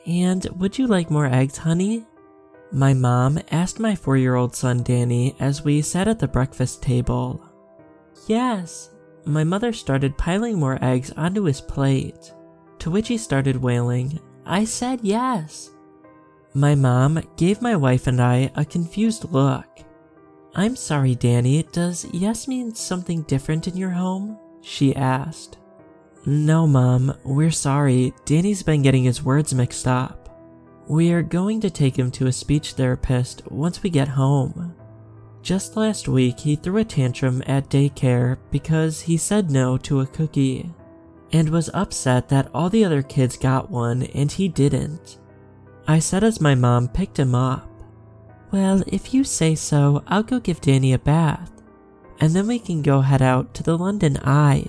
And would you like more eggs, honey? My mom asked my 4-year-old son Danny as we sat at the breakfast table. Yes. My mother started piling more eggs onto his plate, to which he started wailing, I said yes. My mom gave my wife and I a confused look. I'm sorry, Danny, does yes mean something different in your home? She asked. No, Mom, we're sorry. Danny's been getting his words mixed up. We are going to take him to a speech therapist once we get home. Just last week, he threw a tantrum at daycare because he said no to a cookie, and was upset that all the other kids got one and he didn't. I said as my mom picked him up, well, if you say so, I'll go give Danny a bath, and then we can go head out to the London Eye.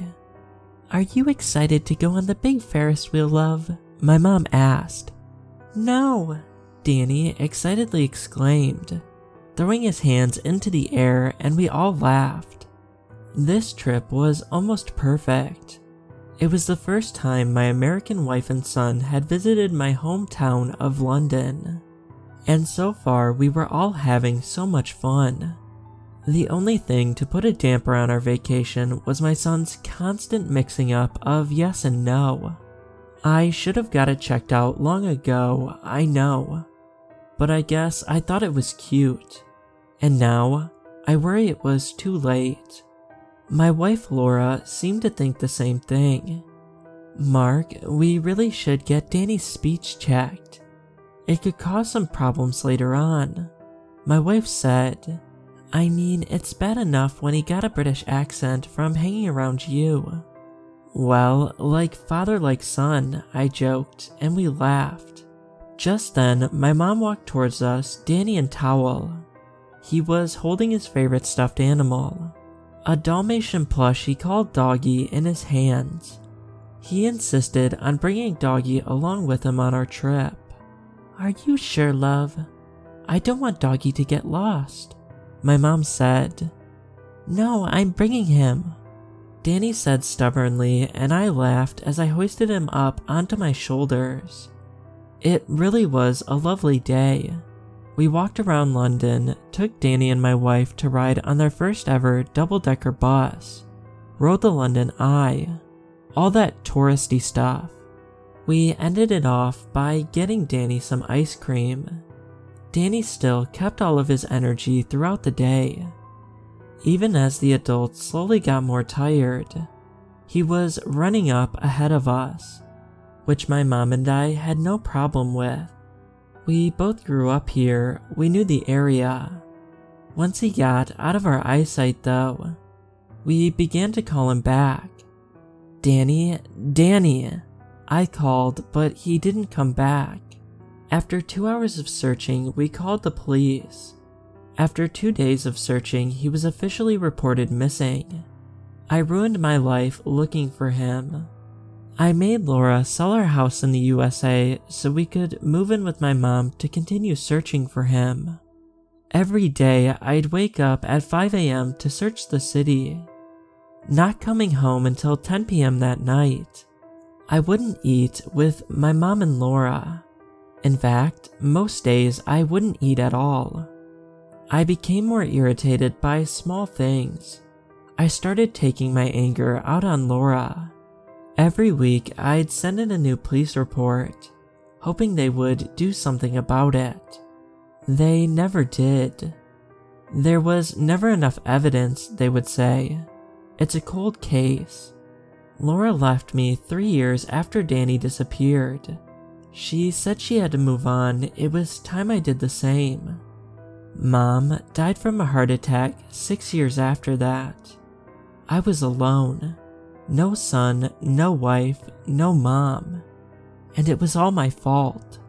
Are you excited to go on the big Ferris wheel, love? My mom asked. No, Danny excitedly exclaimed, throwing his hands into the air, and we all laughed. This trip was almost perfect. It was the first time my American wife and son had visited my hometown of London, and so far we were all having so much fun. The only thing to put a damper on our vacation was my son's constant mixing up of yes and no. I should have got it checked out long ago, I know, but I guess I thought it was cute, and now I worry it was too late. My wife Laura seemed to think the same thing. Mark, we really should get Danny's speech checked. It could cause some problems later on. My wife said, I mean, it's bad enough when he got a British accent from hanging around you. Well, like father like son, I joked, and we laughed. Just then, my mom walked towards us, Danny in towel. He was holding his favorite stuffed animal, a Dalmatian plush he called Doggy, in his hands. He insisted on bringing Doggy along with him on our trip. Are you sure, love? I don't want Doggy to get lost, my mom said. No, I'm bringing him, Danny said stubbornly, and I laughed as I hoisted him up onto my shoulders. It really was a lovely day. We walked around London, took Danny and my wife to ride on their first ever double-decker bus, rode the London Eye, all that touristy stuff. We ended it off by getting Danny some ice cream. Danny still kept all of his energy throughout the day. Even as the adults slowly got more tired, he was running up ahead of us, which my mom and I had no problem with. We both grew up here, we knew the area. Once he got out of our eyesight though, we began to call him back. Danny, Danny, I called, but he didn't come back. After 2 hours of searching, we called the police. After 2 days of searching, he was officially reported missing. I ruined my life looking for him. I made Laura sell our house in the USA so we could move in with my mom to continue searching for him. Every day, I'd wake up at 5 a.m. to search the city, not coming home until 10 p.m. that night. I wouldn't eat with my mom and Laura. In fact, most days I wouldn't eat at all. I became more irritated by small things. I started taking my anger out on Laura. Every week, I'd send in a new police report, hoping they would do something about it. They never did. There was never enough evidence, they would say. It's a cold case. Laura left me 3 years after Danny disappeared. She said she had to move on. It was time I did the same. Mom died from a heart attack 6 years after that. I was alone. No son, no wife, no mom. And it was all my fault.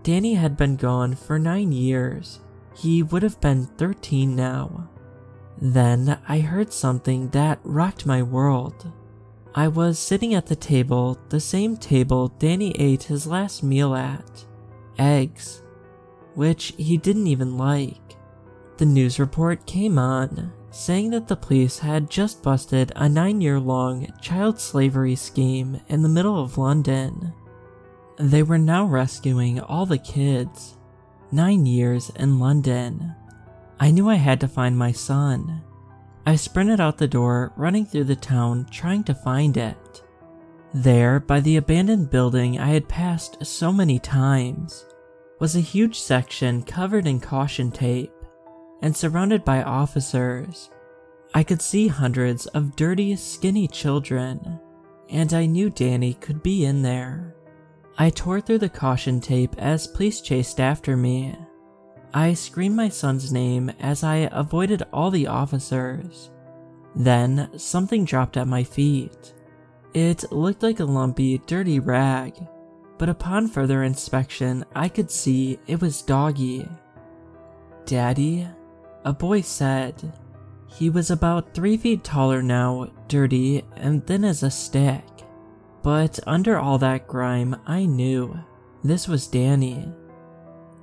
Danny had been gone for 9 years. He would have been 13 now. Then I heard something that rocked my world. I was sitting at the table, the same table Danny ate his last meal at. Eggs, which he didn't even like. The news report came on, saying that the police had just busted a 9-year-long child slavery scheme in the middle of London. They were now rescuing all the kids. 9 years in London. I knew I had to find my son. I sprinted out the door, running through the town, trying to find it. There, by the abandoned building I had passed so many times, was a huge section covered in caution tape and surrounded by officers. I could see hundreds of dirty, skinny children, and I knew Danny could be in there. I tore through the caution tape as police chased after me. I screamed my son's name as I avoided all the officers. Then, something dropped at my feet. It looked like a lumpy, dirty rag, but upon further inspection, I could see it was Doggy. "Daddy?" a boy said. He was about 3 feet taller now, dirty, and thin as a stick. But under all that grime, I knew this was Danny.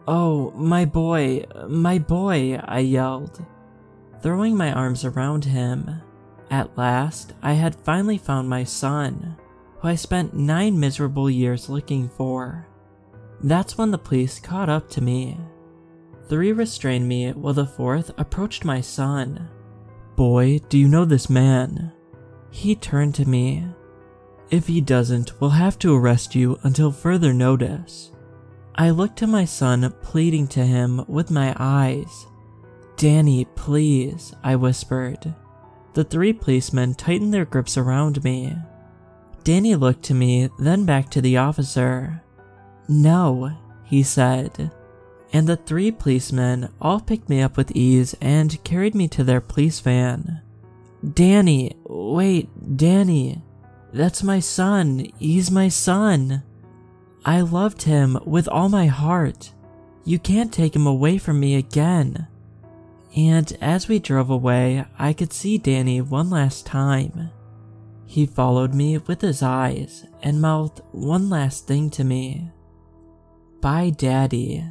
"Oh, my boy, I yelled, throwing my arms around him. At last, I had finally found my son, who I spent 9 miserable years looking for. That's when the police caught up to me. 3 restrained me while the 4th approached my son. "Boy, do you know this man?" He turned to me. "If he doesn't, we'll have to arrest you until further notice." I looked to my son, pleading to him with my eyes. "Danny, please," I whispered. The 3 policemen tightened their grips around me. Danny looked to me, then back to the officer. "No," he said, and the 3 policemen all picked me up with ease and carried me to their police van. "Danny, wait, Danny. That's my son, he's my son. I loved him with all my heart. You can't take him away from me again." And as we drove away, I could see Danny one last time. He followed me with his eyes and mouthed one last thing to me. "Bye, Daddy."